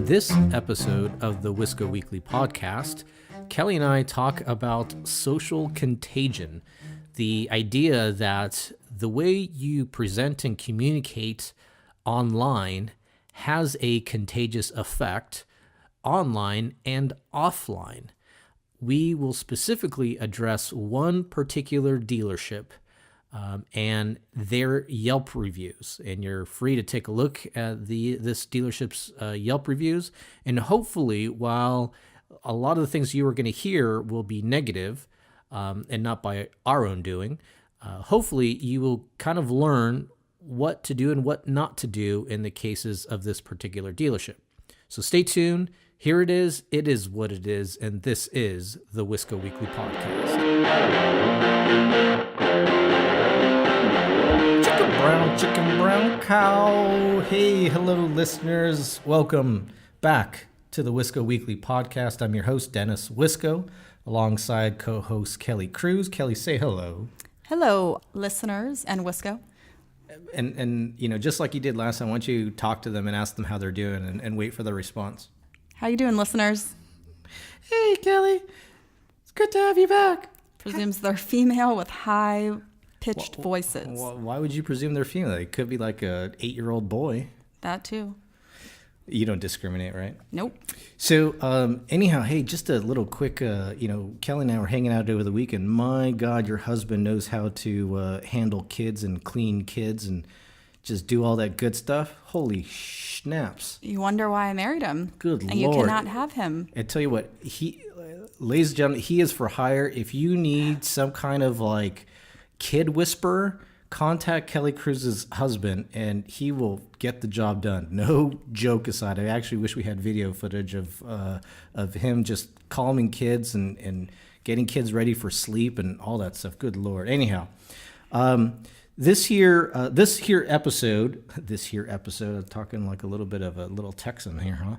this episode of the Wisco Weekly podcast, Kelly and I talk about social contagion, the idea that the way you present and communicate online has a contagious effect online and offline. We will specifically address one particular dealership and their Yelp reviews. And you're free to take a look at this dealership's Yelp reviews. And hopefully, while a lot of the things you are going to hear will be negative and not by our own doing, hopefully you will kind of learn what to do and what not to do in the cases of this particular dealership. So stay tuned. Here it is what it is, and this is the Wisco Weekly podcast. Chicken brown cow. Hey, hello listeners. Welcome back to the Wisco Weekly podcast. I'm your host, Dennis Wisco, alongside co-host Kelly Cruz. Kelly, say hello. Hello, listeners and Wisco. And you know, just like you did last time, why don't you talk to them and ask them how they're doing and wait for their response. How you doing, listeners? Hey, Kelly. It's good to have you back. Presumes they're female with high-pitched voices. Why would you presume they're female? It could be like a 8-year-old boy. That too. You don't discriminate, right? Nope. So anyhow, hey, just a little quick, Kelly and I were hanging out over the weekend. My God, your husband knows how to handle kids and clean kids and just do all that good stuff. Holy snaps. You wonder why I married him. Good and Lord. You cannot have him. I tell you what, ladies and gentlemen, he is for hire. If you need some kind of like kid whisperer, contact Kelly Cruz's husband and he will get the job done. No joke aside. I actually wish we had video footage of him just calming kids and getting kids ready for sleep and all that stuff. Good Lord. Anyhow, This here episode, I'm talking like a little bit of a little Texan here, huh?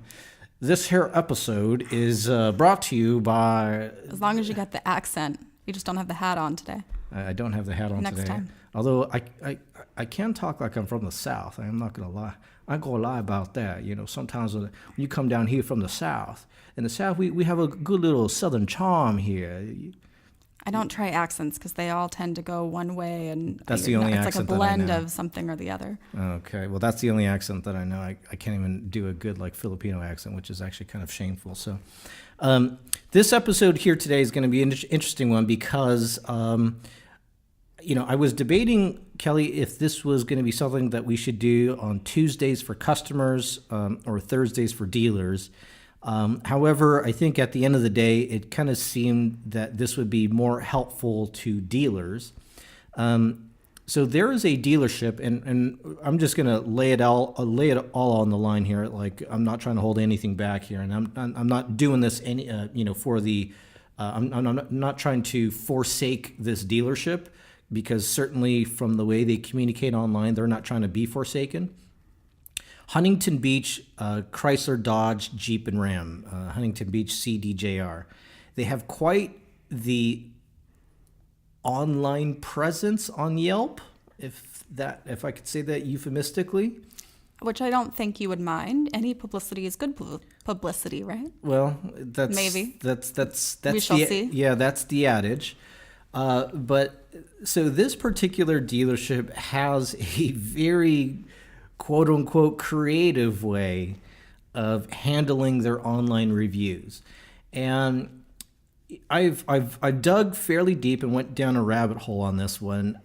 This here episode is brought to you by... As long as you got the accent. You just don't have the hat on today. I don't have the hat on Next today. time. Although I can talk like I'm from the South. I'm not going to lie. I'm going to lie about that. You know, sometimes when you come down here from the South, in the South, we have a good little Southern charm here. I don't try accents because they all tend to go one way, and that's the only it's accent like a blend that I know. of something or the other. Okay, well that's the only accent that I know. I can't even do a good like Filipino accent, which is actually kind of shameful. So, this episode here today is going to be an interesting one because, I was debating, Kelly, if this was going to be something that we should do on Tuesdays for customers or Thursdays for dealers. However, I think at the end of the day, it kind of seemed that this would be more helpful to dealers. So there is a dealership, and I'm just going to lay it all on the line here. Like I'm not trying to hold anything back here, and I'm not doing this for the. I'm not trying to forsake this dealership because certainly from the way they communicate online, they're not trying to be forsaken. Huntington Beach, Chrysler, Dodge, Jeep, and Ram, Huntington Beach CDJR. They have quite the online presence on Yelp, if I could say that euphemistically. Which I don't think you would mind. Any publicity is good publicity, right? Well, that's we shall see. Yeah, that's the adage. But so this particular dealership has a very quote unquote creative way of handling their online reviews. And I've dug fairly deep and went down a rabbit hole on this one.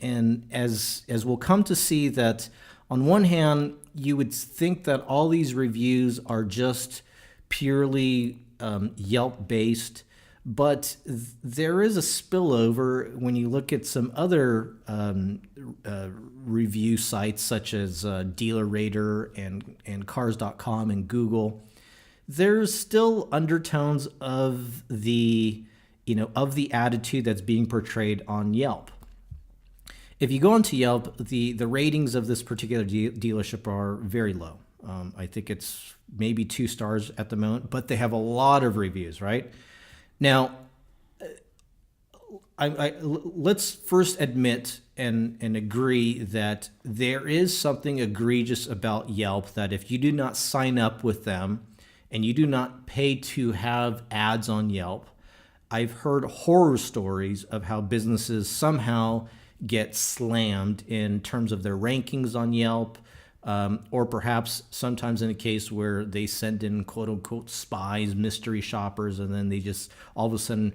And as we'll come to see that on one hand, you would think that all these reviews are just purely Yelp based, but there is a spillover when you look at some other review sites such as Dealer Rater and Cars.com and Google. There's still undertones of the attitude that's being portrayed on Yelp. If you go onto Yelp, the ratings of this particular dealership are very low. I think it's maybe 2 stars at the moment, but they have a lot of reviews, right? Now, let's first admit and agree that there is something egregious about Yelp, that if you do not sign up with them and you do not pay to have ads on Yelp, I've heard horror stories of how businesses somehow get slammed in terms of their rankings on Yelp, or perhaps sometimes in a case where they send in quote unquote spies, mystery shoppers, and then they just all of a sudden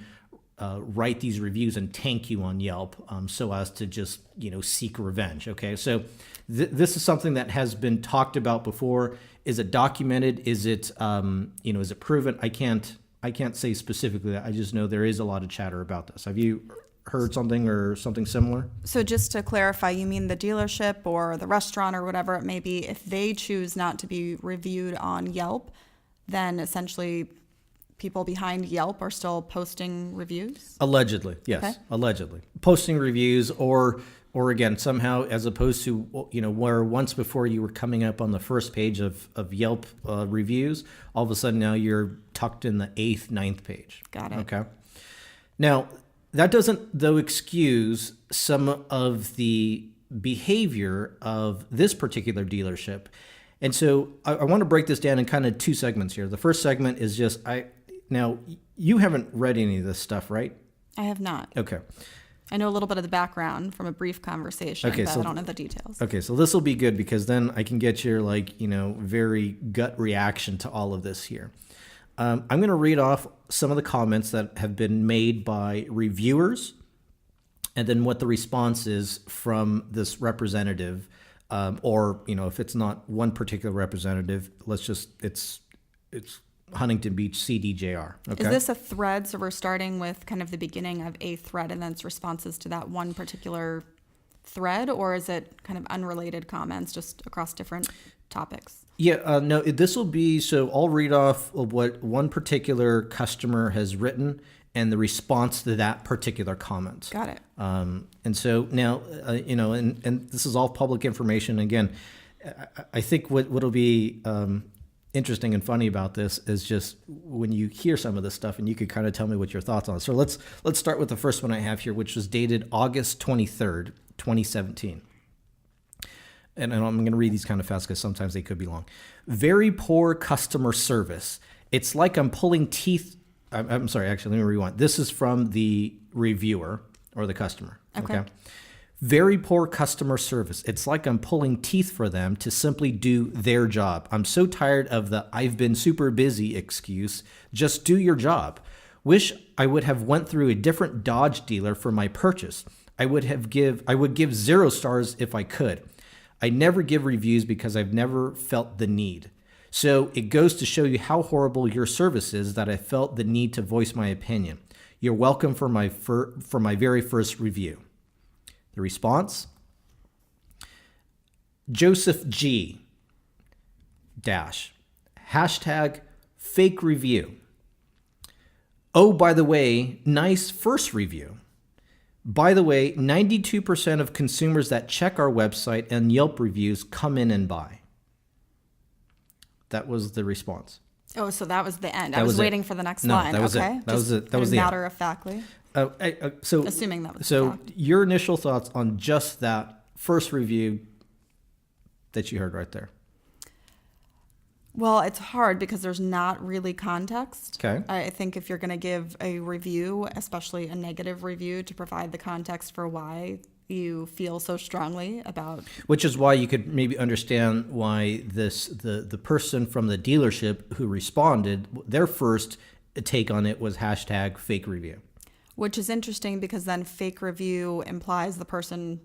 write these reviews and tank you on Yelp, so as to just seek revenge. Okay, so this is something that has been talked about before. Is it documented? Is it is it proven? I can't say specifically that. I just know there is a lot of chatter about this. Have you heard something or something similar? So just to clarify, you mean the dealership or the restaurant or whatever it may be, if they choose not to be reviewed on Yelp, then essentially people behind Yelp are still posting reviews? Allegedly, yes. Okay. Allegedly. Posting reviews or again, somehow, as opposed to, where once before you were coming up on the first page of Yelp reviews, all of a sudden now you're tucked in the 8th, 9th page. Got it. Okay. Now, that doesn't, though, excuse some of the behavior of this particular dealership. And so I want to break this down in kind of 2 segments here. The first segment is just, now, you haven't read any of this stuff, right? I have not. Okay. I know a little bit of the background from a brief conversation, but I don't know the details. Okay, so this will be good because then I can get your very gut reaction to all of this here. I'm going to read off some of the comments that have been made by reviewers, and then what the response is from this representative, or if it's not one particular representative, it's Huntington Beach CDJR. Okay? Is this a thread? So we're starting with kind of the beginning of a thread and then it's responses to that one particular thread, or is it kind of unrelated comments just across different topics? Yeah, no, this will be, so I'll read off of what one particular customer has written and the response to that particular comment. Got it. And so now, and this is all public information. Again, I think what'll be interesting and funny about this is just when you hear some of this stuff, and you could kind of tell me what your thoughts on it. So let's start with the first one I have here, which was dated August 23rd, 2017. And I'm going to read these kind of fast because sometimes they could be long. Very poor customer service. It's like I'm pulling teeth. I'm sorry, actually, let me rewind. This is from the reviewer or the customer. Okay. Very poor customer service. It's like I'm pulling teeth for them to simply do their job. I'm so tired of the "I've been super busy" excuse. Just do your job. Wish I would have went through a different Dodge dealer for my purchase. I would give 0 stars if I could. I never give reviews because I've never felt the need. So it goes to show you how horrible your service is that I felt the need to voice my opinion. You're welcome for my very first review. The response? Joseph G. Dash. Hashtag fake review. Oh, by the way, nice first review. By the way, 92% of consumers that check our website and Yelp reviews come in and buy. That was the response. Oh, so that was the end. I was waiting for the next line. That was okay. it. That was it. That was the matter of factly. So assuming that was so. fact. Your initial thoughts on just that first review that you heard right there? Well, it's hard because there's not really context. Okay. I think if you're going to give a review, especially a negative review, to provide the context for why you feel so strongly about. Which is why you could maybe understand why the person from the dealership who responded, their first take on it was hashtag fake review. Which is interesting because then fake review implies the person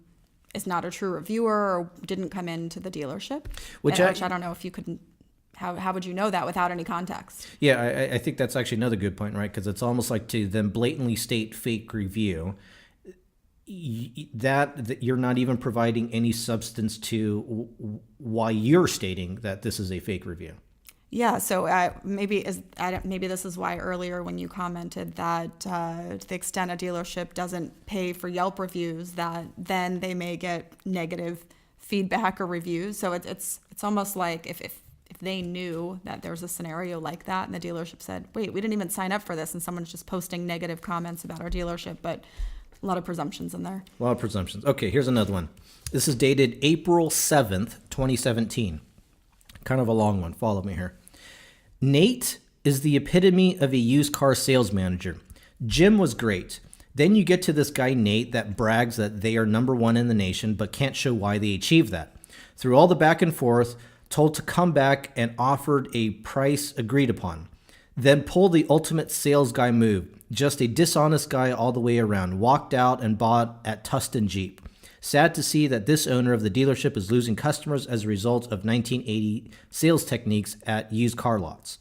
is not a true reviewer or didn't come into the dealership. Which I don't know if you couldn't. How would you know that without any context? Yeah, I think that's actually another good point, right? Because it's almost like to then blatantly state fake review, that you're not even providing any substance to why you're stating that this is a fake review. Yeah, so maybe this is why earlier when you commented that to the extent a dealership doesn't pay for Yelp reviews, that then they may get negative feedback or reviews. So it's almost like if they knew that there was a scenario like that and the dealership said, wait, we didn't even sign up for this, and someone's just posting negative comments about our dealership, but A lot of presumptions in there. A lot of presumptions. Okay, here's another one. This is dated April 7th, 2017. Kind of a long one. Follow me here. Nate is the epitome of a used car sales manager. Jim was great. Then you get to this guy, Nate, that brags that they are number one in the nation, but can't show why they achieved that. Through all the back and forth, told to come back and offered a price agreed upon. Then pulled the ultimate sales guy move. Just a dishonest guy all the way around. Walked out and bought at Tustin Jeep. Sad to see that this owner of the dealership is losing customers as a result of 1980 sales techniques at used car lots.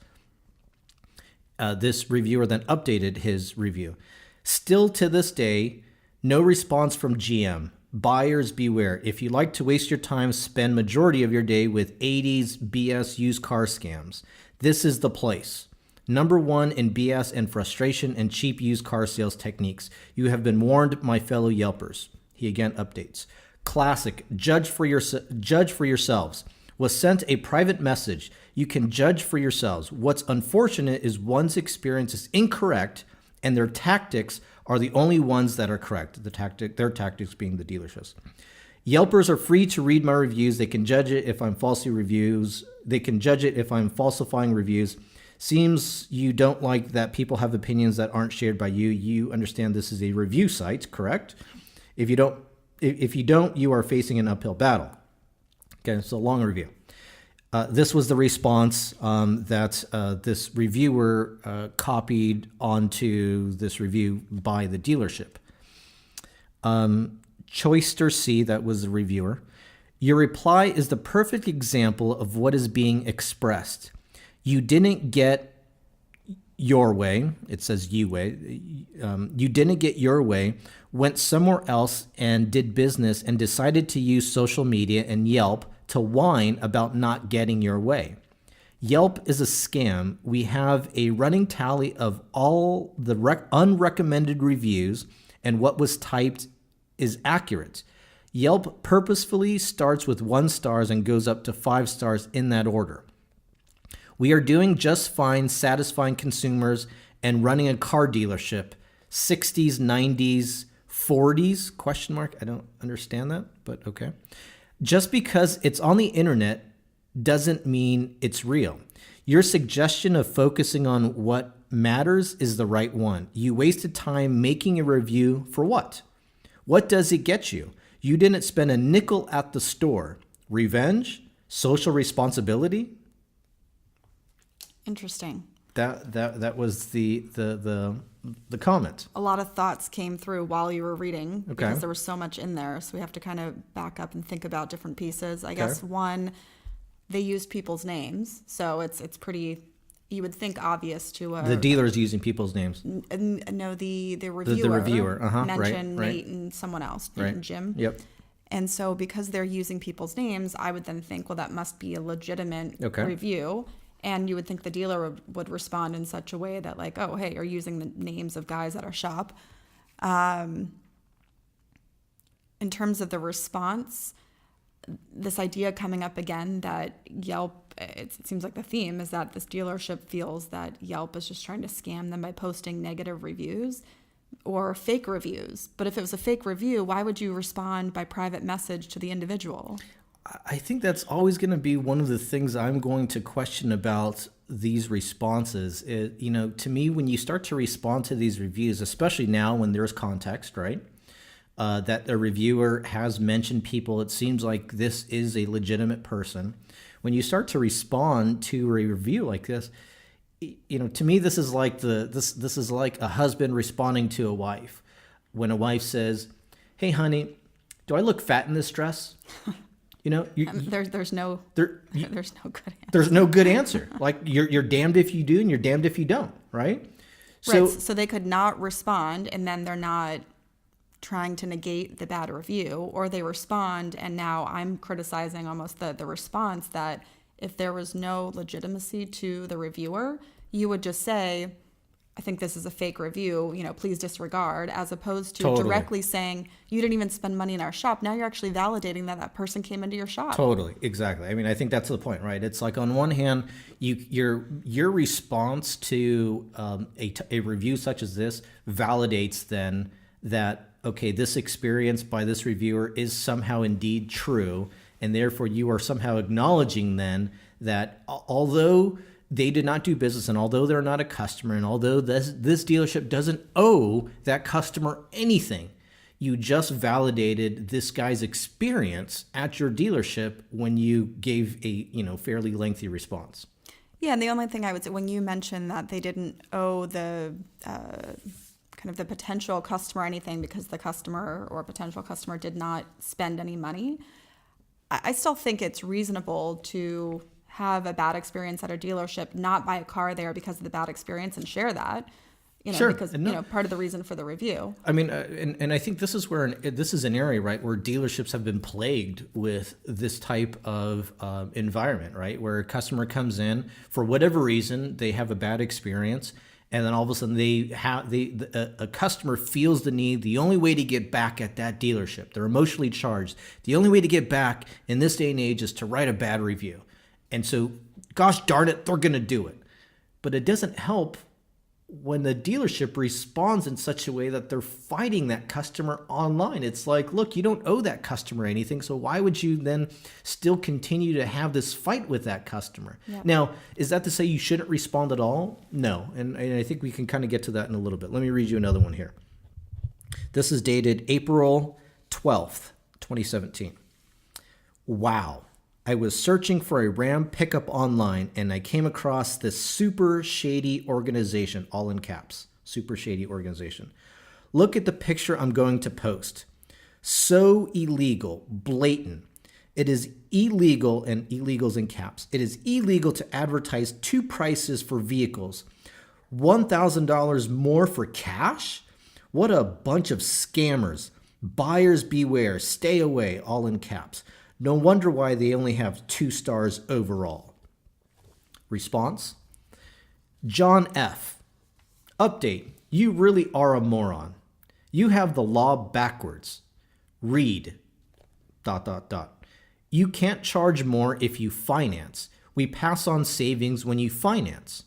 This reviewer then updated his review. Still to this day, no response from GM. Buyers beware. If you like to waste your time, spend majority of your day with 80s BS used car scams. This is the place. Number one in BS and frustration and cheap used car sales techniques. You have been warned, my fellow Yelpers. He again updates. Classic. Judge for yourselves. Was sent a private message. You can judge for yourselves. What's unfortunate is one's experience is incorrect and their tactics are the only ones that are correct. Their tactics being the dealerships. Yelpers are free to read my reviews. They can judge it if I'm falsifying reviews. Seems you don't like that people have opinions that aren't shared by you. You understand this is a review site, correct? If you don't, you are facing an uphill battle. Okay, it's a long review. This was the response that this reviewer copied onto this review by the dealership. Choister C, that was the reviewer. Your reply is the perfect example of what is being expressed. You didn't get your way. It says you way. You didn't get your way, went somewhere else and did business and decided to use social media and Yelp to whine about not getting your way. Yelp is a scam. We have a running tally of all the unrecommended reviews, and what was typed is accurate. Yelp purposefully starts with 1 star and goes up to 5 stars in that order. We are doing just fine satisfying consumers and running a car dealership. 60s, 90s, 40s, question mark. I don't understand that, but okay. Just because it's on the internet doesn't mean it's real. Your suggestion of focusing on what matters is the right one. You wasted time making a review for what? What does it get you? You didn't spend a nickel at the store. Revenge? Social responsibility? Interesting. That was the comment. A lot of thoughts came through while you were reading because Okay. there was so much in there. So we have to kind of back up and think about different pieces. I guess one, they used people's names, so it's pretty. You would think obvious to The dealer's using people's names. no, the reviewer. The reviewer, mentioned right. Nate and someone else, Nate and Jim. Yep. And so because they're using people's names, I would then think, well, that must be a legitimate Okay. review. And you would think the dealer would respond in such a way that like, oh, hey, you're using the names of guys at our shop. In terms of the response, this idea coming up again that Yelp, it seems like the theme is that this dealership feels that Yelp is just trying to scam them by posting negative reviews or fake reviews. But if it was a fake review, why would you respond by private message to the individual? I think that's always going to be one of the things I'm going to question about these responses. To me, when you start to respond to these reviews, especially now when there's context, right? That a reviewer has mentioned people, it seems like this is a legitimate person. When you start to respond to a review like this, to me, this is like this is like a husband responding to a wife. When a wife says, "Hey, honey, do I look fat in this dress?" There's no good answer. There's no good answer. Like you're damned if you do and you're damned if you don't, right? So they could not respond, and then they're not trying to negate the bad review, or they respond, and now I'm criticizing almost the response that if there was no legitimacy to the reviewer, you would just say, I think this is a fake review, please disregard, as opposed to directly saying, you didn't even spend money in our shop. Now you're actually validating that person came into your shop. Totally. Exactly. I mean, I think that's the point, right? It's like on one hand, your response to a review such as this validates then that okay, this experience by this reviewer is somehow indeed true, and therefore you are somehow acknowledging then that although they did not do business, and although they're not a customer, and although this dealership doesn't owe that customer anything, you just validated this guy's experience at your dealership when you gave a fairly lengthy response. Yeah, and the only thing I would say, when you mentioned that they didn't owe the kind of the potential customer anything because the customer or potential customer did not spend any money, I still think it's reasonable to have a bad experience at a dealership, not buy a car there because of the bad experience and share that. Sure. Because part of the reason for the review. I mean, and I think this is where this is an area, right, where dealerships have been plagued with this type of environment, right, where a customer comes in for whatever reason, they have a bad experience, and then all of a sudden a customer feels the need. The only way to get back at that dealership, they're emotionally charged. The only way to get back in this day and age is to write a bad review, and so, gosh darn it, they're going to do it. But it doesn't help when the dealership responds in such a way that they're fighting that customer online. It's like, look, you don't owe that customer anything, so why would you then still continue to have this fight with that customer? Yep. Now, is that to say you shouldn't respond at all? No, and I think we can kind of get to that in a little bit. Let me read you another one here. This is dated April 12th, 2017. Wow. I was searching for a Ram pickup online, and I came across this super shady organization, all in caps, super shady organization. Look at the picture I'm going to post. So illegal, blatant. It is illegal, and illegals in caps. It is illegal to advertise two prices for vehicles. $1,000 more for cash? What a bunch of scammers. Buyers beware, stay away, all in caps. No wonder why they only have 2 stars overall. Response: John F. Update: you really are a moron. You have the law backwards. Read ... You can't charge more if you finance. We pass on savings when you finance.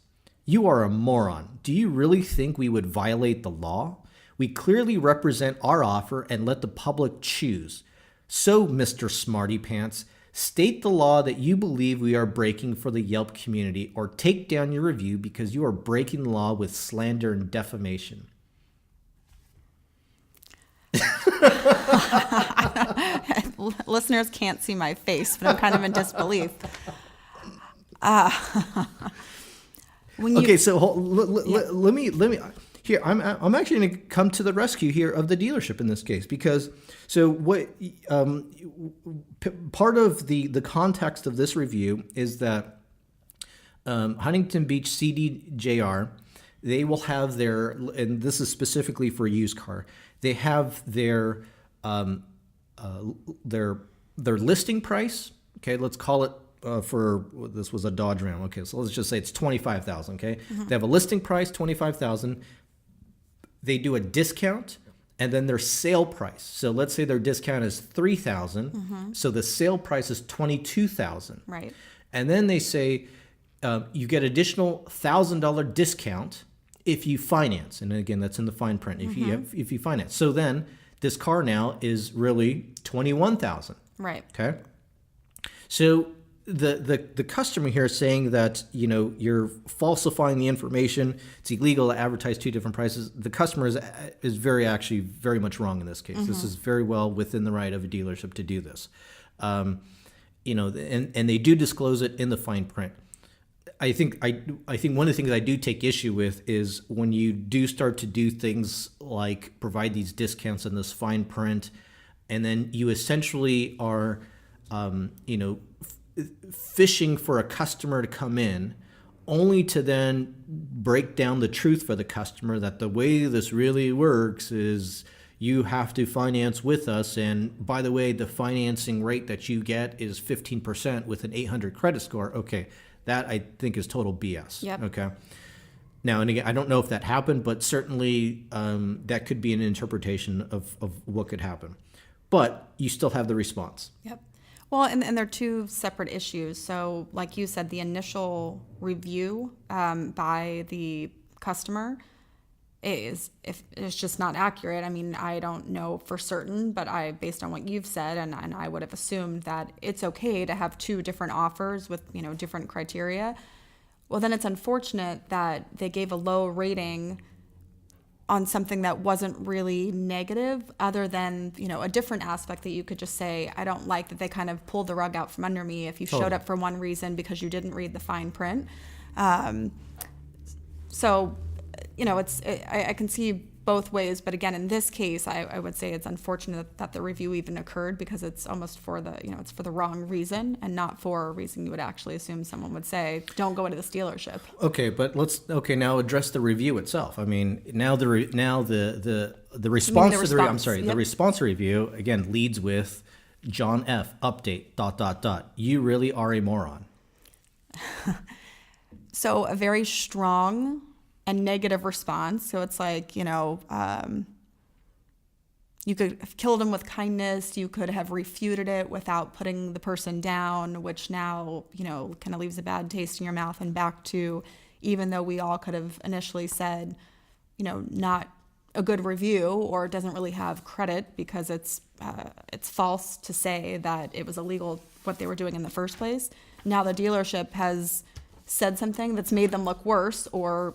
You are a moron. Do you really think we would violate the law? We clearly represent our offer and let the public choose. So, Mr. Smarty Pants, state the law that you believe we are breaking for the Yelp community, or take down your review because you are breaking the law with slander and defamation. Listeners can't see my face, but I'm kind of in disbelief. Let me. Here, I'm actually going to come to the rescue here of the dealership in this case, because part of the context of this review is that Huntington Beach CDJR, they will have their, and this is specifically for a used car, they have their listing price. Okay, let's call it this was a Dodge Ram. Okay, so let's just say it's $25,000. Okay, They have a listing price $25,000. They do a discount, and then their sale price. So let's say their discount is $3,000. So the sale price is $22,000. Right. And then they say you get additional $1,000 discount if you finance. And again, that's in the fine print. If you finance. So then this car now is really $21,000. Right. Okay. So the customer here is saying that, you're falsifying the information. It's illegal to advertise 2 different prices. The customer is very much wrong in this case. This is very well within the right of a dealership to do this. And they do disclose it in the fine print. I think one of the things I do take issue with is when you do start to do things like provide these discounts in this fine print, and then you essentially are, fishing for a customer to come in, only to then break down the truth for the customer that the way this really works is you have to finance with us. And by the way, the financing rate that you get is 15% with an 800 credit score. Okay, that I think is total BS. Yep. Okay. Now, and again, I don't know if that happened, but certainly that could be an interpretation of what could happen. But you still have the response. Yep. Well, and they're 2 separate issues. So like you said, the initial review by the customer, is, if it's just not accurate. I mean, I don't know for certain, but based on what you've said, and I would have assumed that it's okay to have two different offers with, different criteria. Well, then it's unfortunate that they gave a low rating on something that wasn't really negative, other than, a different aspect that you could just say, I don't like that they kind of pulled the rug out from under me if you showed up for one reason because you didn't read the fine print. So, I can see both ways, but again, in this case, I would say it's unfortunate that the review even occurred, because it's almost for the, it's for the wrong reason, and not for a reason you would actually assume someone would say, don't go into this dealership. Okay, but now address the review itself. I mean, now the response to the response review again leads with John F. update ... You really are a moron. So a very strong and negative response. So it's like, you could have killed him with kindness. You could have refuted it without putting the person down, which now, kind of leaves a bad taste in your mouth, and back to, even though we all could have initially said, not a good review, or it doesn't really have credit because it's false to say that it was illegal what they were doing in the first place. Now the dealership has said something that's made them look worse, or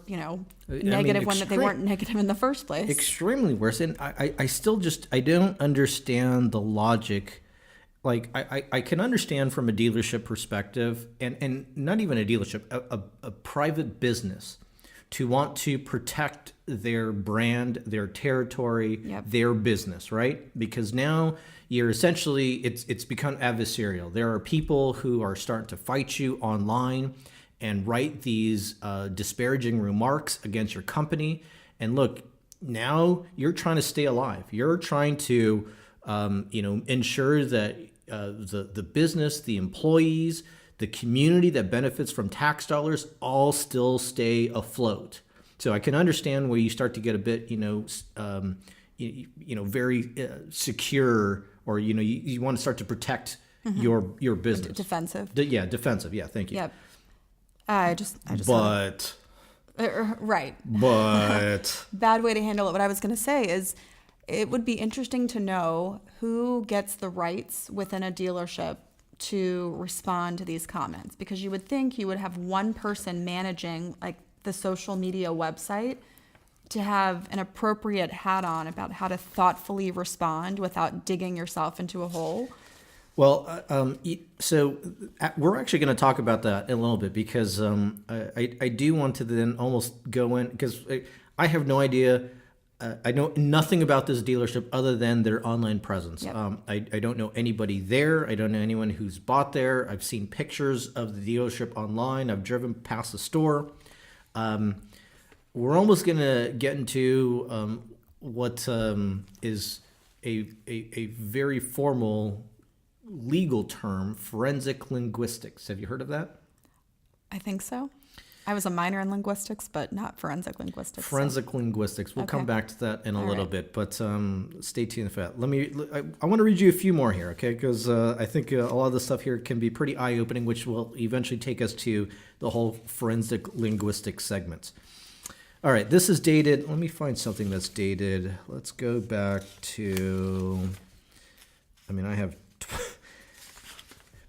negative when they weren't negative in the first place. Extremely worse. And I still I don't understand the logic. Like, I can understand from a dealership perspective, and not even a dealership, a private business, to want to protect their brand, their territory, their business, right? Because now you're essentially, it's become adversarial. There are people who are starting to fight you online and write these disparaging remarks against your company. And look, now you're trying to stay alive. You're trying to, ensure that the business, the employees, the community that benefits from tax dollars all still stay afloat. So I can understand where you start to get a bit, very secure, or you want to start to protect your business. Defensive. Defensive. Yeah, thank you. Yep. I just. But. Right. But. Bad way to handle it. What I was going to say is, it would be interesting to know who gets the rights within a dealership to respond to these comments, because you would think you would have one person managing, like, the social media website, to have an appropriate hat on about how to thoughtfully respond without digging yourself into a hole. Well, so we're actually going to talk about that in a little bit, because I do want to then almost go in, because I have no idea. I know nothing about this dealership other than their online presence. Yep. I don't know anybody there. I don't know anyone who's bought there. I've seen pictures of the dealership online. I've driven past the store. We're almost going to get into what is a very formal legal term, forensic linguistics. Have you heard of that? I think so. I was a minor in linguistics, but not forensic linguistics. Forensic linguistics. We'll come back to that in a little bit, but stay tuned for that. I want to read you a few more here, okay? Because I think a lot of the stuff here can be pretty eye-opening, which will eventually take us to the whole forensic linguistics segments. All right, this is dated. Let me find something that's dated. Let's go back to, I have,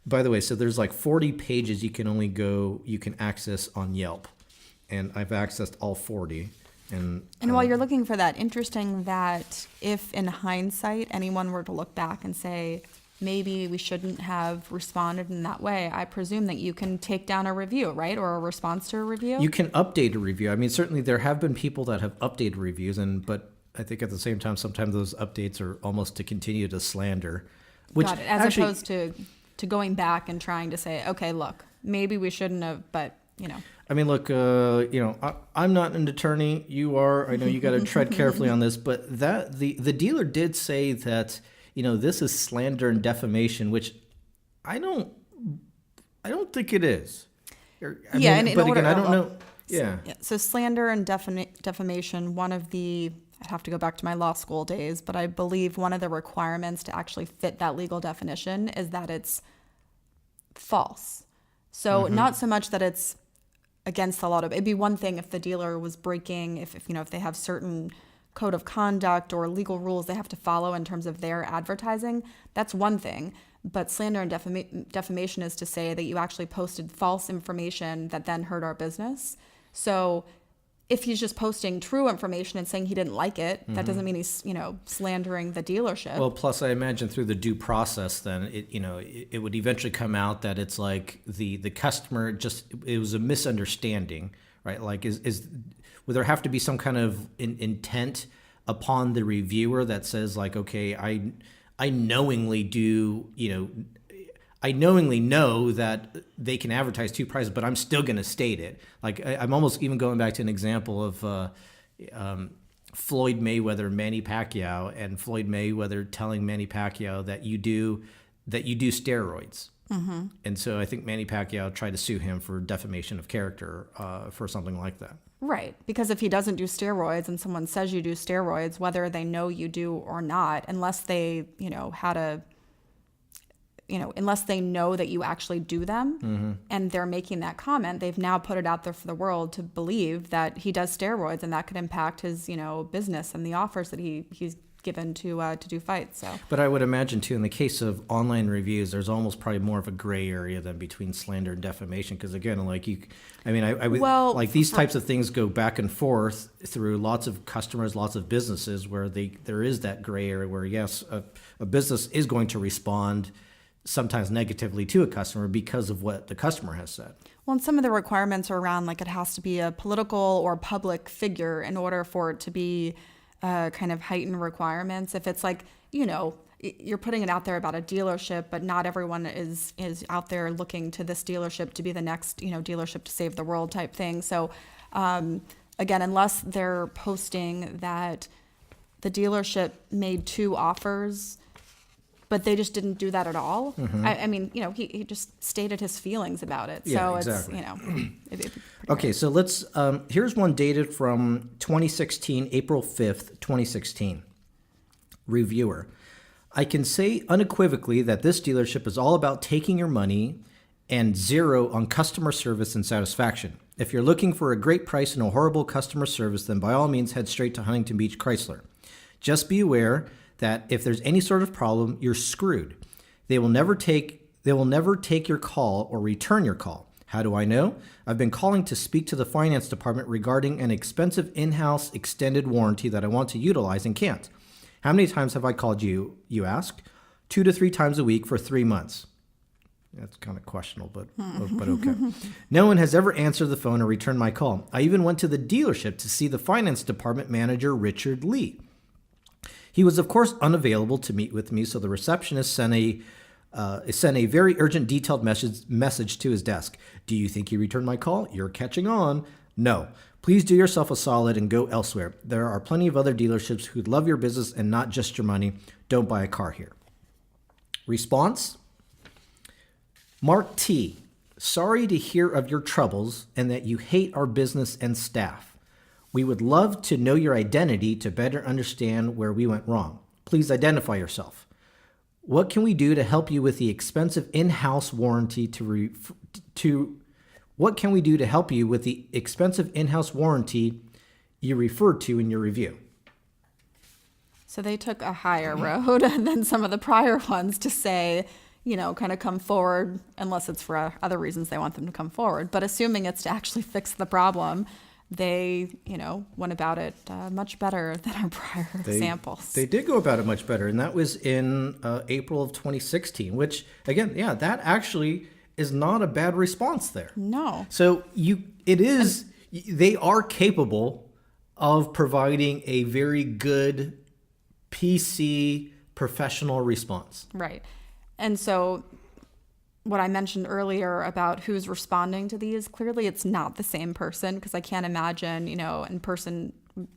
by the way, so there's like 40 pages you can access on Yelp. And I've accessed all 40. And while you're looking for that, interesting that if in hindsight anyone were to look back and say, maybe we shouldn't have responded in that way, I presume that you can take down a review, right? Or a response to a review? You can update a review. I mean, certainly there have been people that have updated reviews, but I think at the same time, sometimes those updates are almost to continue to slander. Got it. As opposed to going back and trying to say, okay, look, maybe we shouldn't have, but, I mean, look, I'm not an attorney. You are. I know you got to tread carefully on this, but that the dealer did say that, this is slander and defamation, which I don't think it is. I don't know. Yeah. So slander and defamation, one of the, I'd have to go back to my law school days, but I believe one of the requirements to actually fit that legal definition is that it's false. So not so much that it's against the law. It'd be one thing if the dealer was breaking, if they have certain code of conduct or legal rules they have to follow in terms of their advertising. That's one thing. But slander and defamation is to say that you actually posted false information that then hurt our business. So if he's just posting true information and saying he didn't like it, that doesn't mean he's, slandering the dealership. Well, plus I imagine through the due process, then it would eventually come out that it's like the customer it was a misunderstanding, right? Like would there have to be some kind of intent upon the reviewer that says like, okay, I knowingly know that they can advertise two prices, but I'm still going to state it. Like I'm almost even going back to an example of Floyd Mayweather, Manny Pacquiao, and Floyd Mayweather telling Manny Pacquiao that you do steroids. Mm-hmm. And so I think Manny Pacquiao tried to sue him for defamation of character for something like that. Right. Because if he doesn't do steroids and someone says you do steroids, whether they know you do or not, unless they, unless they know that you actually do them and they're making that comment, they've now put it out there for the world to believe that he does steroids, and that could impact his, business and the offers that he's given to do fights. So, but I would imagine too, in the case of online reviews, there's almost probably more of a gray area than between slander and defamation. Because again, I would these types of things go back and forth through lots of customers, lots of businesses where there is that gray area where yes, a business is going to respond sometimes negatively to a customer because of what the customer has said. Well, and some of the requirements are around like it has to be a political or public figure in order for it to be kind of heightened requirements. If it's like, you're putting it out there about a dealership, but not everyone is out there looking to this dealership to be the next, dealership to save the world type thing. So again, unless they're posting that the dealership made two offers, but they just didn't do that at all. Mm-hmm. He just stated his feelings about it. Yeah, so exactly. It's, Okay, so let's, here's one dated from 2016, April 5th, 2016. Reviewer. I can say unequivocally that this dealership is all about taking your money and zero on customer service and satisfaction. If you're looking for a great price and a horrible customer service, then by all means head straight to Huntington Beach Chrysler. Just be aware that if there's any sort of problem, you're screwed. They will never take your call or return your call. How do I know? I've been calling to speak to the finance department regarding an expensive in-house extended warranty that I want to utilize and can't. How many times have I called you, you ask? 2 to 3 times a week for 3 months. That's kind of questionable, but okay. No one has ever answered the phone or returned my call. I even went to the dealership to see the finance department manager, Richard Lee. He was, of course, unavailable to meet with me, so the receptionist sent a very urgent, detailed message to his desk. Do you think he returned my call? You're catching on. No. Please do yourself a solid and go elsewhere. There are plenty of other dealerships who'd love your business and not just your money. Don't buy a car here. Response? Mark T. Sorry to hear of your troubles and that you hate our business and staff. We would love to know your identity to better understand where we went wrong. Please identify yourself. What can we do to help you with the expensive in-house warranty What can we do to help you with the expensive in-house warranty you referred to in your review? So they took a higher road than some of the prior ones to say, kind of come forward, unless it's for other reasons they want them to come forward. But assuming it's to actually fix the problem, they, went about it much better than our prior examples. They did go about it much better, and that was in April of 2016, which, again, that actually is not a bad response there. No. So they are capable of providing a very good PC professional response. Right. And so what I mentioned earlier about who's responding to these, clearly it's not the same person, because I can't imagine, in-person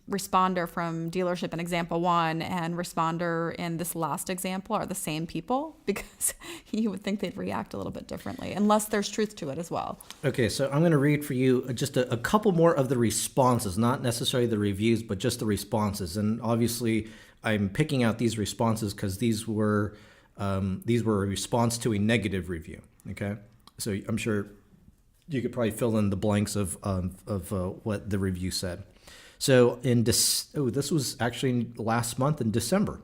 responder from dealership in example 1 and responder in this last example are the same people, because you would think they'd react a little bit differently, unless there's truth to it as well. Okay, so I'm going to read for you just a couple more of the responses, not necessarily the reviews, but just the responses. And obviously, I'm picking out these responses because these were a response to a negative review. Okay, so I'm sure you could probably fill in the blanks of what the review said. So this was actually last month in December.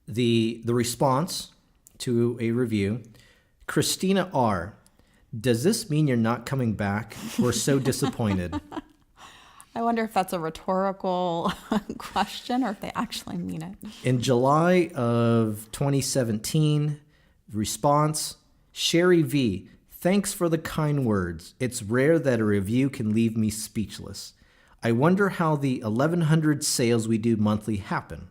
The response to a review, Christina R. Does this mean you're not coming back? We're so disappointed. I wonder if that's a rhetorical question or if they actually mean it. In July of 2017, response, Sherry V. Thanks for the kind words. It's rare that a review can leave me speechless. I wonder how the 1,100 sales we do monthly happen.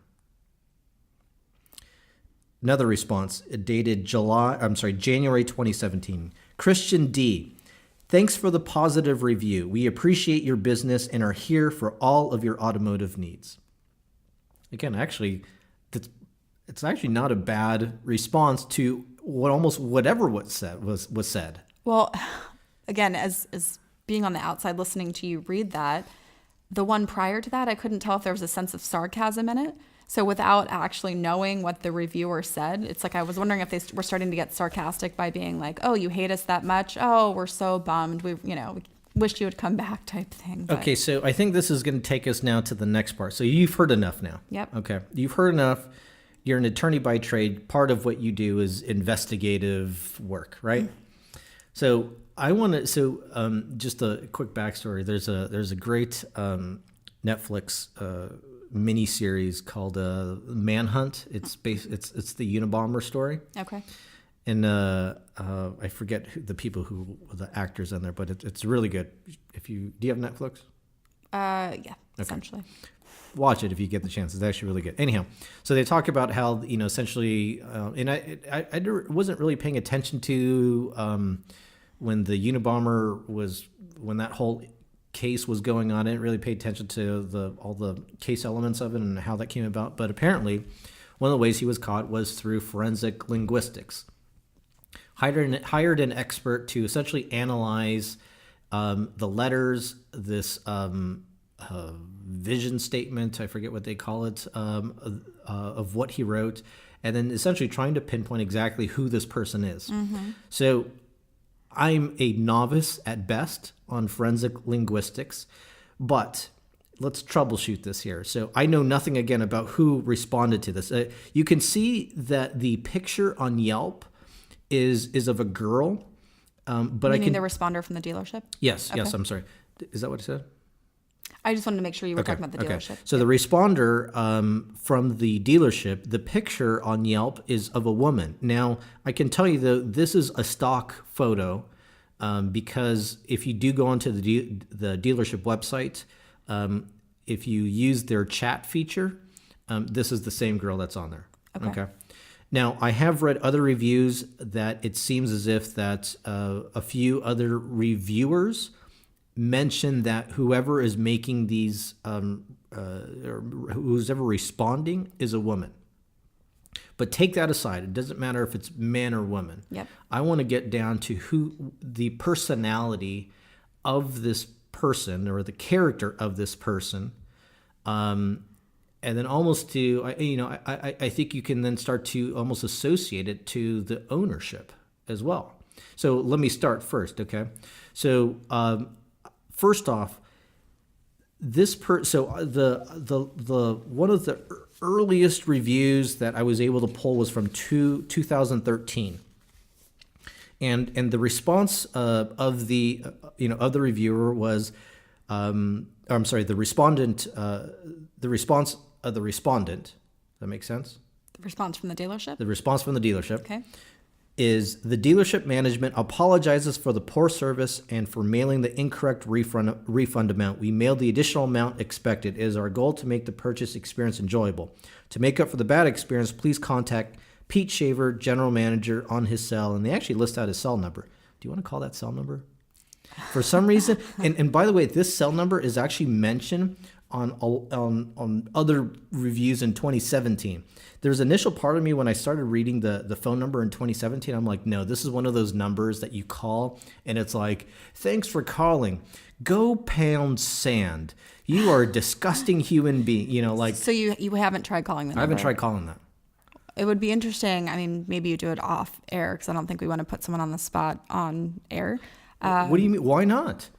Another response dated January 2017. Christian D. Thanks for the positive review. We appreciate your business and are here for all of your automotive needs. Again, actually, it's actually not a bad response to whatever was said. Well, again, as being on the outside listening to you read that, the one prior to that, I couldn't tell if there was a sense of sarcasm in it. So without actually knowing what the reviewer said, it's like I was wondering if they were starting to get sarcastic by being like, "Oh, you hate us that much? Oh, we're so bummed. We wish you would come back," type thing. But, okay, so I think this is going to take us now to the next part. So you've heard enough now. Yep. Okay, you've heard enough. You're an attorney by trade. Part of what you do is investigative work, right? Mm-hmm. So I want to. So just a quick backstory. There's a great Netflix mini series called Manhunt. It's it's the Unabomber story. Okay. And I forget the actors in there, but it's really good. Do you have Netflix? Yeah, okay. Essentially. Watch it if you get the chance. It's actually really good. Anyhow, so they talk about how essentially, and I wasn't really paying attention to when the Unabomber when that whole case was going on. I didn't really pay attention to all the case elements of it and how that came about. But apparently, one of the ways he was caught was through forensic linguistics. Hired an expert to essentially analyze the letters, this vision statement, I forget what they call it, of what he wrote, and then essentially trying to pinpoint exactly who this person is. Mm-hmm. So I'm a novice at best on forensic linguistics, but let's troubleshoot this here. So I know nothing again about who responded to this. You can see that the picture on Yelp is of a girl, but Meaning the responder from the dealership? Yes, Okay. yes. I'm sorry. Is that what it said? I just wanted to make sure you were talking about the dealership. So the responder from the dealership, the picture on Yelp is of a woman. Now, I can tell you though, this is a stock photo because if you do go onto the dealership website, if you use their chat feature, this is the same girl that's on there. Okay. Now, I have read other reviews that it seems as if that a few other reviewers mention that whoever is making these, or who's ever responding is a woman. But take that aside. It doesn't matter if it's man or woman. Yep. I want to get down to who the personality of this person or the character of this person. And then almost to, I think you can then start to almost associate it to the ownership as well. So let me start first, okay? So first off, the one of the earliest reviews that I was able to pull was from 2013, and the response of the reviewer was, the respondent. The response of the respondent. Does that make sense? The response from the dealership? The response from the dealership. Okay. Is the dealership management apologizes for the poor service and for mailing the incorrect refund amount. We mailed the additional amount expected. It is our goal to make the purchase experience enjoyable. To make up for the bad experience, please contact Pete Shaver, general manager, on his cell. And they actually list out his cell number. Do you want to call that cell number? For some reason, and by the way, this cell number is actually mentioned on other reviews in 2017. There's an initial part of me when I started reading the phone number in 2017, I'm like, no, this is one of those numbers that you call and it's like, thanks for calling. Go pound sand. You are a disgusting human being, So you haven't tried calling the number? I haven't tried calling that. It would be interesting. I mean, maybe you do it off air because I don't think we want to put someone on the spot on air. What do you mean? Why not?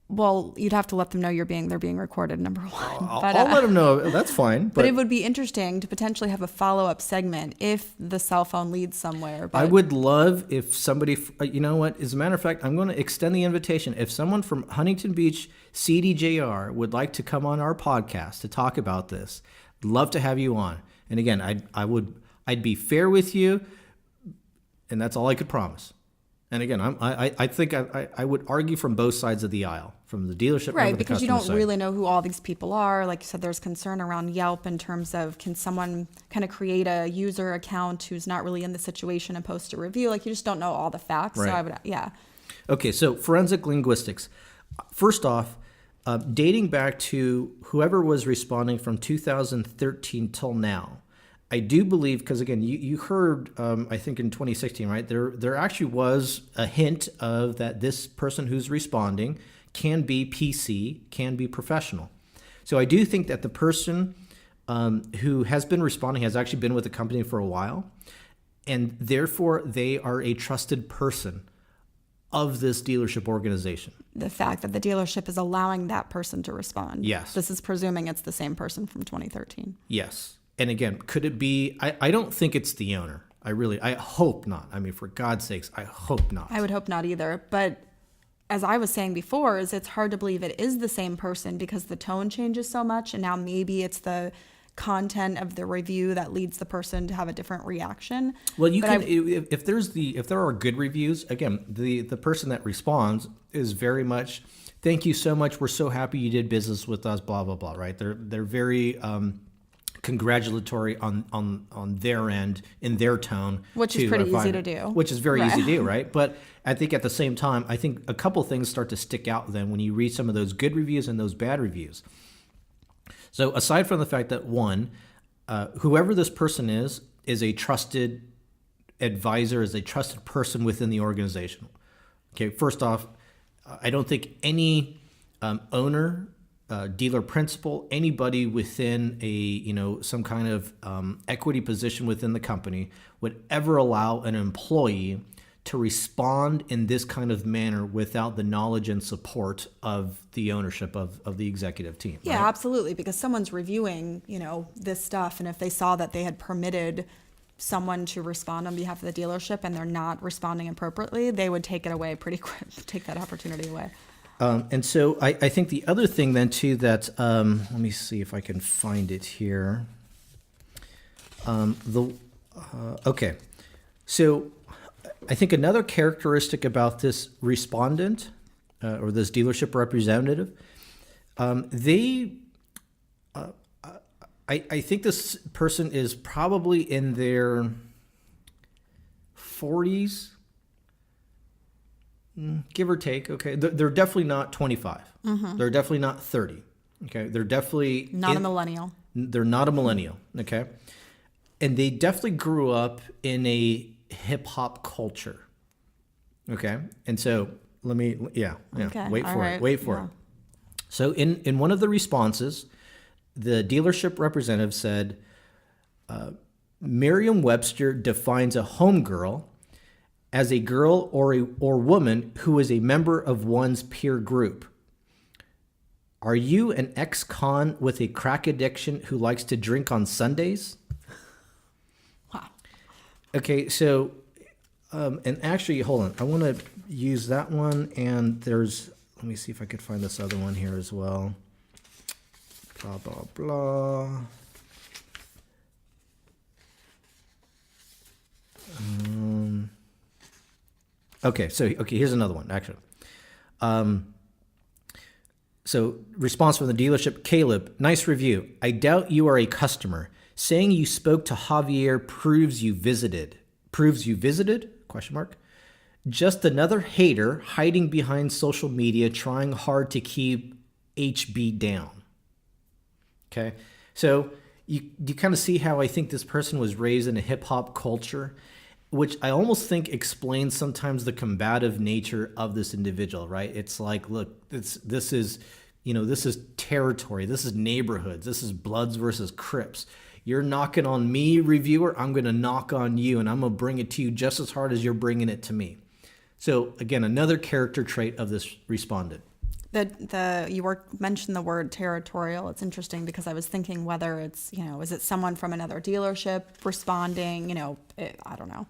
Well, you'd have to let them know they're being recorded, number one. I'll let them know. That's fine. But it would be interesting to potentially have a follow-up segment if the cell phone leads somewhere. But I would love if somebody, you know what, as a matter of fact, I'm going to extend the invitation. If someone from Huntington Beach, CDJR, would like to come on our podcast to talk about this, love to have you on. And again, I'd be fair with you, and that's all I could promise. And again, I think I would argue from both sides of the aisle, from the dealership right, and the because you customer don't side. really know who all these people are. Like you said, there's concern around Yelp in terms of, can someone kind of create a user account who's not really in the situation and post a review? Like, you just don't know all the facts. Right. So I would, yeah. Okay, so forensic linguistics. First off, dating back to whoever was responding from 2013 till now, I do believe, because again, you heard, I think in 2016, right? There actually was a hint of that this person who's responding can be PC, can be professional. So I do think that the person who has been responding has actually been with the company for a while, and therefore they are a trusted person of this dealership organization. The fact that the dealership is allowing that person to respond. Yes. This is presuming it's the same person from 2013. Yes. And again, could it be, I don't think it's the owner. I hope not. I mean, for God's sakes, I hope not. I would hope not either. But as I was saying before, it's hard to believe it is the same person because the tone changes so much. And now maybe it's the content of the review that leads the person to have a different reaction. Well, you can, if there are good reviews, again, the person that responds is very much, thank you so much. We're so happy you did business with us, blah, blah, blah, right? They're very, congratulatory on their end in their tone, which is pretty easy to do. Which is very easy to do, right? But I think at the same time, I think a couple things start to stick out then when you read some of those good reviews and those bad reviews. So aside from the fact that one, whoever this person is a trusted advisor, is a trusted person within the organization. Okay, first off, I don't think any owner, dealer principal, anybody within some kind of equity position within the company would ever allow an employee to respond in this kind of manner without the knowledge and support of the ownership of the executive team. Yeah, right? absolutely. Because someone's reviewing, this stuff, and if they saw that they had permitted someone to respond on behalf of the dealership and they're not responding appropriately, they would take it away pretty quick, take that opportunity away. And so I think the other thing then too that, let me see if I can find it here. Okay. So I think another characteristic about this respondent or this dealership representative, I think this person is probably in their 40s, give or take. Okay, they're definitely not 25. Mm-hmm. They're definitely not 30. Okay, they're definitely not a millennial. They're not a millennial. Okay, and they definitely grew up in a hip hop culture. Okay, and so okay. Wait for it. So in one of the responses, the dealership representative said, Merriam-Webster defines a homegirl as a girl or woman who is a member of one's peer group. Are you an ex-con with a crack addiction who likes to drink on Sundays? Wow. Okay, so, and actually, hold on. I want to use that one, and let me see if I could find this other one here as well. Blah, blah, blah. Okay, here's another one, actually. So, response from the dealership, Caleb, nice review. I doubt you are a customer. Saying you spoke to Javier proves you visited. Proves you visited? ? Just another hater hiding behind social media trying hard to keep HB down. Okay, so you kind of see how I think this person was raised in a hip-hop culture, which I almost think explains sometimes the combative nature of this individual, right? It's like, look, this is territory, this is neighborhoods, this is Bloods versus Crips. You're knocking on me, reviewer, I'm going to knock on you, and I'm going to bring it to you just as hard as you're bringing it to me. So again, another character trait of this respondent. Mentioned the word territorial. It's interesting because I was thinking whether it's, is it someone from another dealership responding? I don't know.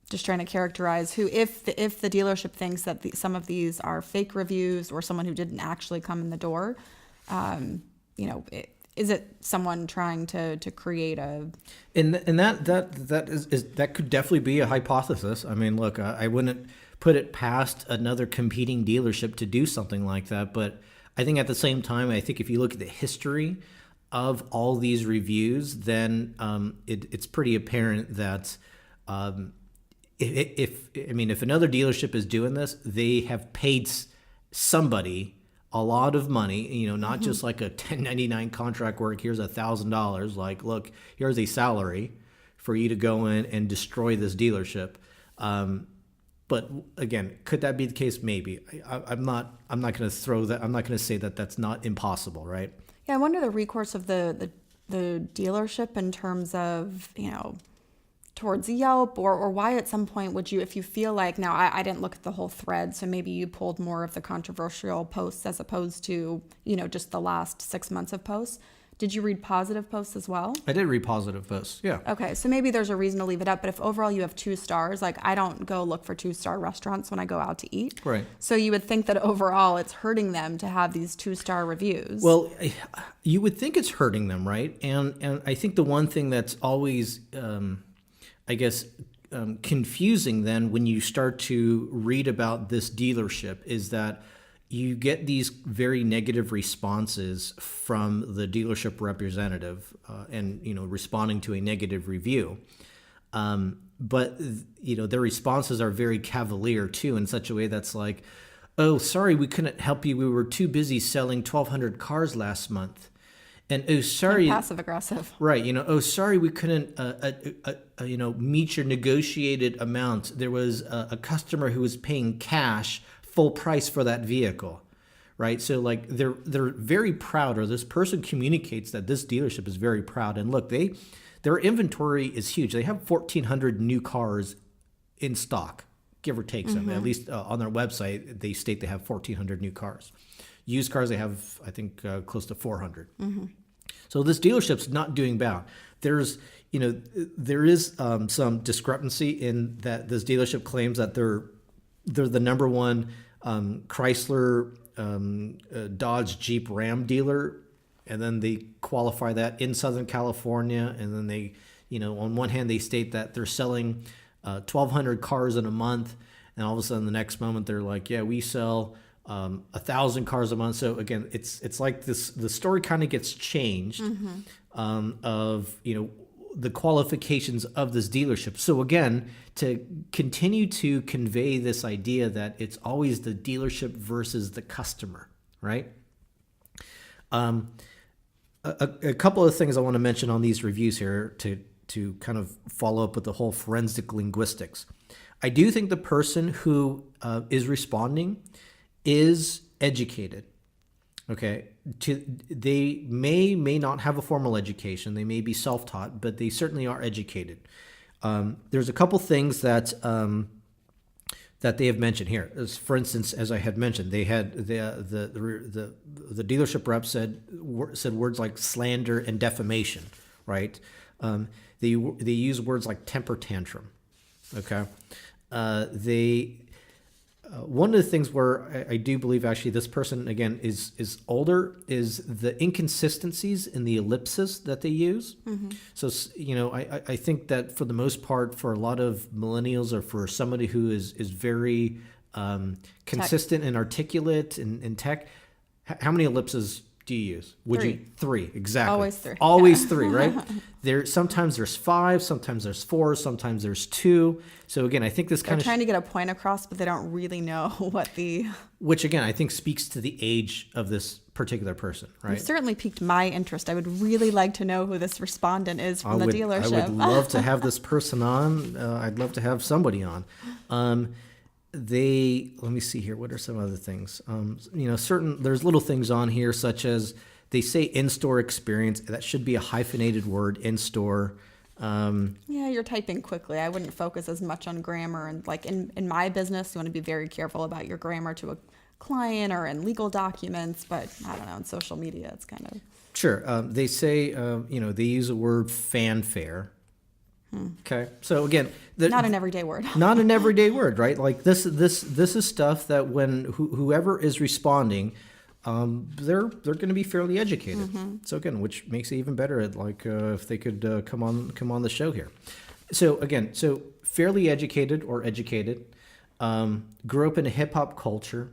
Just trying to characterize who, if the dealership thinks that some of these are fake reviews or someone who didn't actually come in the door, is it someone trying to create a? And that could definitely be a hypothesis. I mean, look, I wouldn't put it past another competing dealership to do something like that, but I think at the same time, I think if you look at the history of all these reviews, then it's pretty apparent that if another dealership is doing this, they have paid somebody a lot of money, not just like a 1099 contract work. Here's $1,000. Like, look, here's a salary for you to go in and destroy this dealership. But again, could that be the case? Maybe. I'm not going to throw that. I'm not going to say that that's not impossible, right? Yeah, I wonder the recourse of the dealership in terms of towards Yelp, or why at some point would you, if you feel like, now I didn't look at the whole thread, so maybe you pulled more of the controversial posts as opposed to just the last 6 months of posts. Did you read positive posts as well? I did read positive posts, yeah. Okay, so maybe there's a reason to leave it up, but if overall you have 2 stars, like I don't go look for 2-star restaurants when I go out to eat. Right. So you would think that overall it's hurting them to have these 2-star reviews. Well, you would think it's hurting them, right? And I think the one thing that's always, confusing then when you start to read about this dealership is that you get these very negative responses from the dealership representative and responding to a negative review. But their responses are very cavalier too, in such a way that's like, oh, sorry, we couldn't help you. We were too busy selling 1,200 cars last month. And oh, sorry, passive aggressive, right? Oh, sorry, we couldn't, meet your negotiated amount. There was a customer who was paying cash, full price for that vehicle, right? So like they're very proud, or this person communicates that this dealership is very proud. And look, their inventory is huge. They have 1,400 new cars in stock, give or take some. At least on their website, they state they have 1,400 new cars. Used cars, they have, I think, close to 400. So this dealership's not doing bad. There is some discrepancy in that this dealership claims that they're the number one Chrysler, Dodge, Jeep, Ram dealer, and then they qualify that in Southern California, and then they, on one hand they state that they're selling 1,200 cars in a month, and all of a sudden the next moment they're like, yeah, we sell 1,000 cars a month. So again, it's like this. The story kind of gets changed of the qualifications of this dealership. So again, to continue to convey this idea that it's always the dealership versus the customer, right? A couple of things I want to mention on these reviews here to kind of follow up with the whole forensic linguistics. I do think the person who is responding is educated. Okay, they may not have a formal education. They may be self-taught, but they certainly are educated. There's a couple things that they have mentioned here. For instance, as I had mentioned, they had the dealership rep said words like slander and defamation. Right? They use words like temper tantrum. Okay, one of the things where I do believe actually this person, again, is older, is the inconsistencies in the ellipses that they use. So, I think that for the most part, for a lot of millennials or for somebody who is very consistent and articulate in tech, how many ellipses do you use? Would 3. you 3? Exactly. Always 3. 3, right? Sometimes there's 5, sometimes there's 4, sometimes there's 2. So again, I think this kind They're trying to get a point across, but they don't really know which again, I think speaks to the age of this particular person, right? It certainly piqued my interest. I would really like to know who this respondent is from the dealership. I would love to have this person on. I'd love to have somebody on. Let me see here. What are some other things? There's little things on here, such as they say in-store experience. That should be a hyphenated word, in-store. Yeah, you're typing quickly. I wouldn't focus as much on grammar. And like in my business, you want to be very careful about your grammar to a client or in legal documents. But I don't know, in social media, it's kind of. Sure. They say, they use the word fanfare. Okay. So again, Not an everyday word. not an everyday word, right? Like this is stuff that when whoever is responding, they're going to be fairly educated. So again, which makes it even better at if they could come on the show here. So again, fairly educated or educated, grew up in a hip hop culture.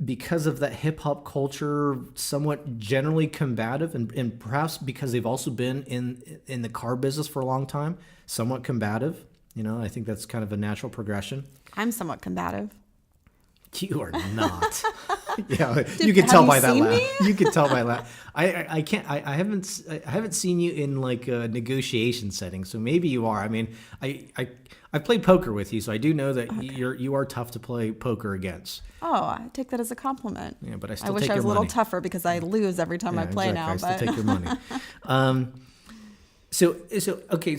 Because of that hip hop culture, somewhat generally combative, and perhaps because they've also been in the car business for a long time, somewhat combative. I think that's kind of a natural progression. I'm somewhat combative. You are not. Yeah, you can tell by that laugh. You can tell by that. I can't. I haven't seen you in like a negotiation setting, so maybe you are. I mean, I've played poker with you, so I do know that you are tough to play poker against. Oh, I take that as a compliment. Yeah, but I still I wish take I was your a little money. tougher because I lose every time I play exactly. now. I still take your money.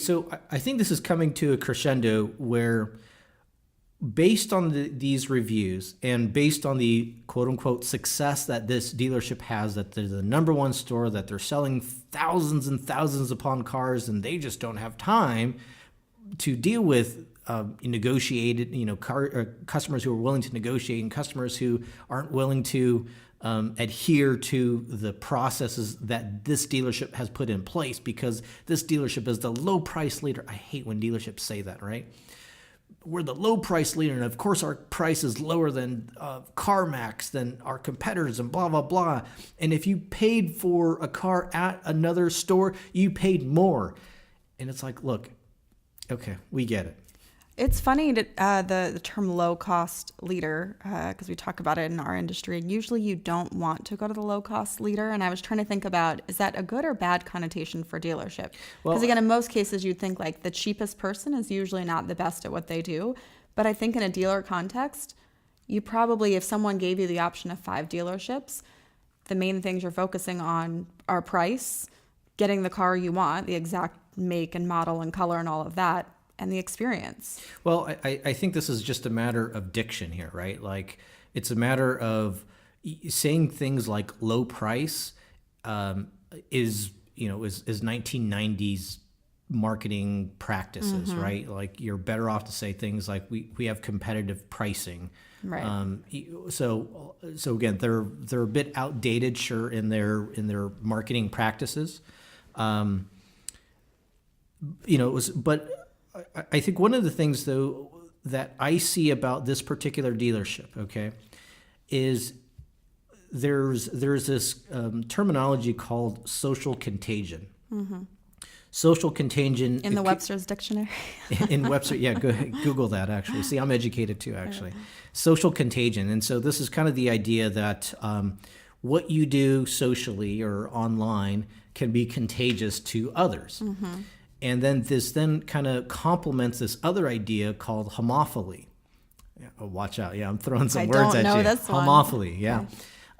So I think this is coming to a crescendo where, based on these reviews and based on the quote unquote success that this dealership has, that they're the number one store, that they're selling thousands and thousands upon cars, and they just don't have time to deal with negotiated, customers who are willing to negotiate and customers who aren't willing to adhere to the processes that this dealership has put in place, because this dealership is the low price leader. I hate when dealerships say that, right? We're the low price leader, and of course our price is lower than CarMax, than our competitors, and blah, blah, blah. And if you paid for a car at another store, you paid more. And it's like, look, okay, we get it. It's funny that the term low-cost leader, because we talk about it in our industry, and usually you don't want to go to the low-cost leader. And I was trying to think about, is that a good or bad connotation for dealership? Because again, in most cases, you'd think like the cheapest person is usually not the best at what they do. But I think in a dealer context, you probably, if someone gave you the option of 5 dealerships, the main things you're focusing on are price, getting the car you want, the exact make and model and color and all of that, and the experience. Well, I think this is just a matter of diction here, right? Like, it's a matter of saying things like low price is 1990s marketing practices, right? Like, you're better off to say things like we have competitive pricing. Right. So again, they're a bit outdated, sure, in their marketing practices. But I think one of the things, though, that I see about this particular dealership, okay, is there's this terminology called social contagion. Social contagion In the Webster's dictionary. in Webster, yeah, Google that, actually. See, I'm educated too, actually. Social contagion. And so this is kind of the idea that what you do socially or online can be contagious to others. And then this kind of complements this other idea called homophily. Yeah, watch out. Yeah, I'm throwing some words at you. I don't know this one. Homophily, yeah.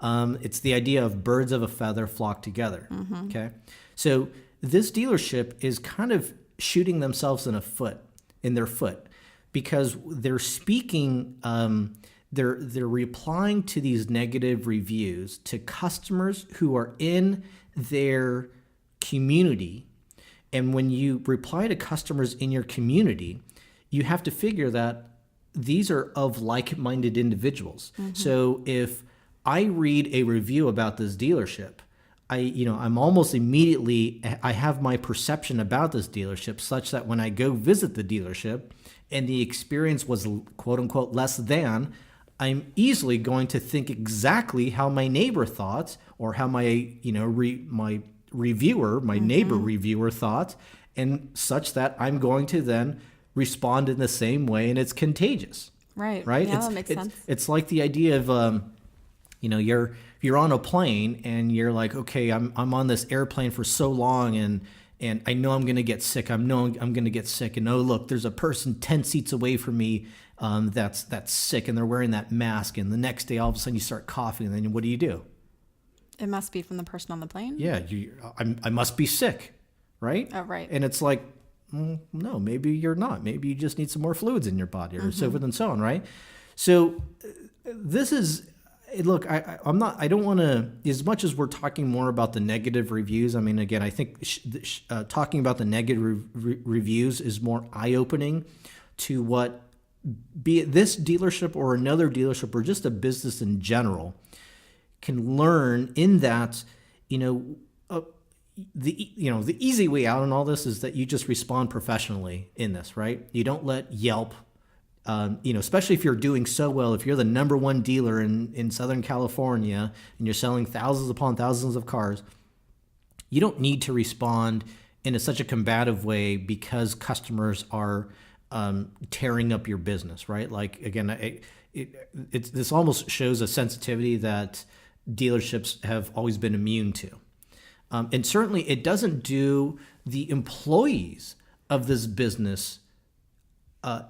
Okay. It's the idea of birds of a feather flock together. Okay. So this dealership is kind of shooting themselves in their foot, because they're speaking, they're replying to these negative reviews to customers who are in their community. And when you reply to customers in your community, you have to figure that these are of like-minded individuals. So if I read a review about this dealership, I'm almost immediately, I have my perception about this dealership such that when I go visit the dealership and the experience was quote unquote less than, I'm easily going to think exactly how my neighbor thought, or how my neighbor reviewer thought, and such that I'm going to then respond in the same way, and it's contagious. Right. Yeah, that makes sense. It's like the idea of, you're on a plane and you're like, okay, I'm on this airplane for so long, and I know I'm going to get sick. I'm going to get sick. And oh, look, there's a person 10 seats away from me that's sick, and they're wearing that mask. And the next day, all of a sudden, you start coughing. And then what do? It must be from the person on the plane. Yeah, I must be sick, right? Oh, right. And it's like, no, maybe you're not. Maybe you just need some more fluids in your body, or so forth and so on, right? So this is, look, I'm not, I don't want to, as much as we're talking more about the negative reviews, I mean, again, I think talking about the negative reviews is more eye-opening to what, be it this dealership or another dealership or just a business in general, can learn in that, the easy way out in all this is that you just respond professionally in this, right? You don't let Yelp, especially if you're doing so well, if you're the number one dealer in Southern California and you're selling thousands upon thousands of cars, you don't need to respond in such a combative way because customers are tearing up your business, right? Like, again, this almost shows a sensitivity that dealerships have always been immune to. And certainly it doesn't do the employees of this business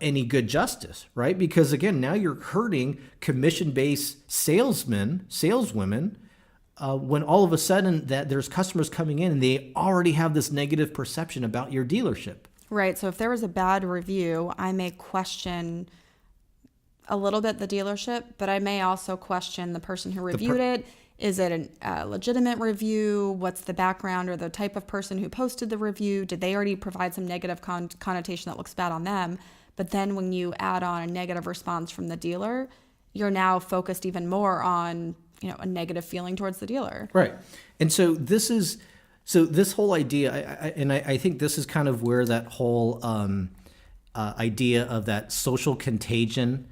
any good justice, right? Because again, now you're hurting commission-based saleswomen, when all of a sudden that there's customers coming in and they already have this negative perception about your dealership. Right. So if there was a bad review, I may question a little bit the dealership, but I may also question the person who reviewed it. Is it a legitimate review? What's the background or the type of person who posted the review? Did they already provide some negative connotation that looks bad on them? But then when you add on a negative response from the dealer, you're now focused even more on, a negative feeling towards the dealer. Right. And so this whole idea, I think this is kind of where that whole idea of that social contagion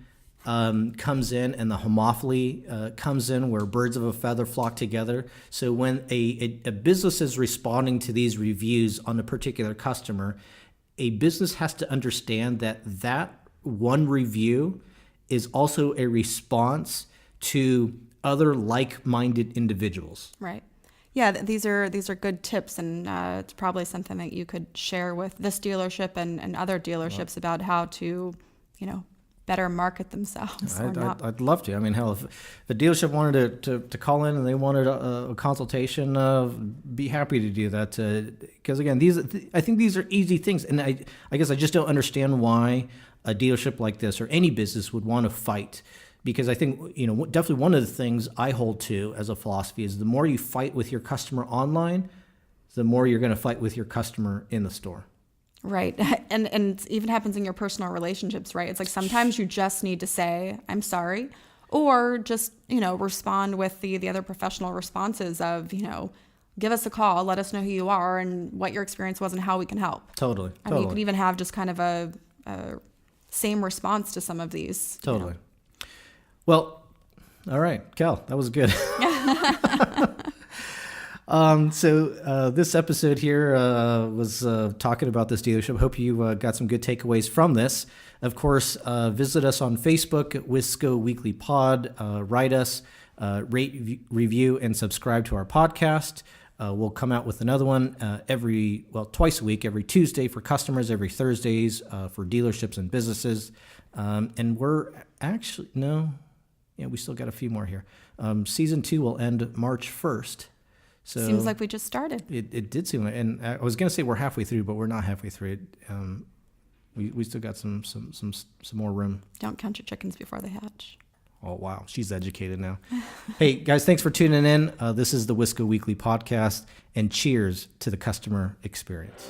comes in, and the homophily comes in, where birds of a feather flock together. So when a business is responding to these reviews on a particular customer, a business has to understand that one review is also a response to other like-minded individuals. Right. Yeah, these are good tips, and it's probably something that you could share with this dealership and other dealerships about how to, better market themselves. I'd love to. I mean, hell, if the dealership wanted to call in and they wanted a consultation, be happy to do that. Because again, I think these are easy things, and I guess I just don't understand why a dealership like this or any business would want to fight. Because I think, definitely one of the things I hold to as a philosophy is the more you fight with your customer online, the more you're going to fight with your customer in the store. Right. And it even happens in your personal relationships, right? It's like sometimes you just need to say, I'm sorry, or just, respond with the other professional responses of, give us a call, let us know who you are and what your experience was and how we can help. Totally. I mean, you could even have just kind of a same response to some of these. Totally. Well, all right, Cal, that was good. So this episode here was talking about this dealership. Hope you got some good takeaways from this. Of course, visit us on Facebook at Wisco Weekly Pod. Write us, rate, review, and subscribe to our podcast. We'll come out with another one twice a week, every Tuesday for customers, every Thursdays for dealerships and businesses. And we're actually, we still got a few more here. Season 2 will end March 1st. So seems like we just started. It did seem like, and I was going to say we're halfway through, but we're not halfway through. We still got some more room. Don't count your chickens before they hatch. Oh, wow. She's educated now. Hey, guys, thanks for tuning in. This is the Wisco Weekly Podcast, and cheers to the customer experience.